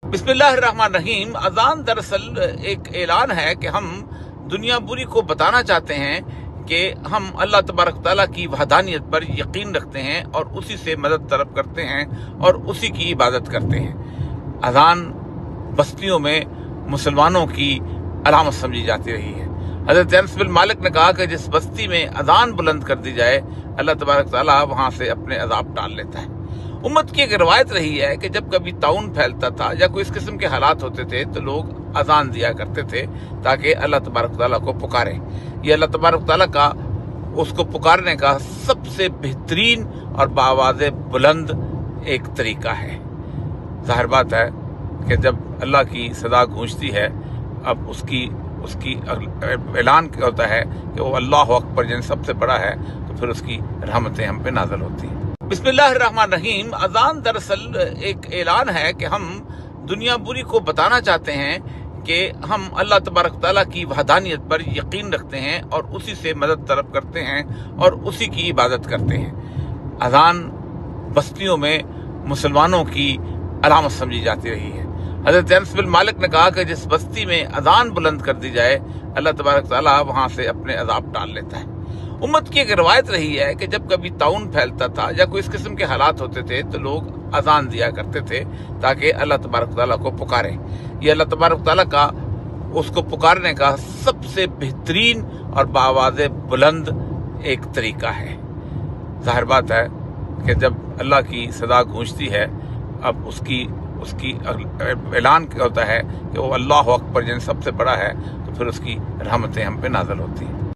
बिस्मिल्लाहिर्रहमानिर्रहीम। अजान दरअसल एक ऐलान है कि हम दुनिया बुरी को बताना चाहते हैं कि हम अल्लाह तबारक तआला की वहदानियत पर यकीन रखते हैं और उसी से मदद तलब करते हैं और उसी की इबादत करते हैं। अजान बस्तियों में मुसलमानों की अलामत समझी जाती रही है। हज़रत अनस बिन मालिक ने कहा कि जिस बस्ती में अजान बुलंद कर दी जाए, अल्लाह तबारक तआला वहां से अपने अजाब टाल लेता है। उम्मत की एक रवायत रही है कि जब कभी ताउन फैलता था या कोई इस किस्म के हालात होते थे तो लोग अजान दिया करते थे ताकि अल्लाह तबारक तआला को पुकारें। ये अल्लाह तबारक तआला का उसको पुकारने का सबसे बेहतरीन और बावाज़े बुलंद एक तरीका है। जाहिर बात है कि जब अल्लाह की सदा गूंजती है, अब उसकी ऐलान होता है कि वो अल्लाह अकबर जिन सबसे बड़ा है, तो फिर उसकी रहमतें हम पे नाज़िल होती हैं। बिस्मिल्लाहिर्रहमानिर्रहीम। अजान दरअसल एक ऐलान है कि हम दुनिया बुरी को बताना चाहते हैं कि हम अल्लाह तबारक तआला की वहदानियत पर यकीन रखते हैं और उसी से मदद तलब करते हैं और उसी की इबादत करते हैं। अजान बस्तियों में मुसलमानों की अलामत समझी जाती रही है। हज़रत अनस बिन मालिक ने कहा कि जिस बस्ती में अजान बुलंद कर दी जाए, अल्लाह तबारक तआला वहां से अपने अजाब टाल लेता है। उम्मत की एक रवायत रही है कि जब कभी ताउन फैलता था या कोई इस किस्म के हालात होते थे तो लोग अजान दिया करते थे ताकि अल्लाह तबारक तआला को पुकारें। ये अल्लाह तबारक तआला का उसको पुकारने का सबसे बेहतरीन और बावाज़े बुलंद एक तरीका है। जाहिर बात है कि जब अल्लाह की सदा गूंजती है, अब उसकी ऐलान होता है कि वो अल्लाह अकबर जिन सबसे बड़ा है, तो फिर उसकी रहमतें हम पे नाज़िल होती हैं।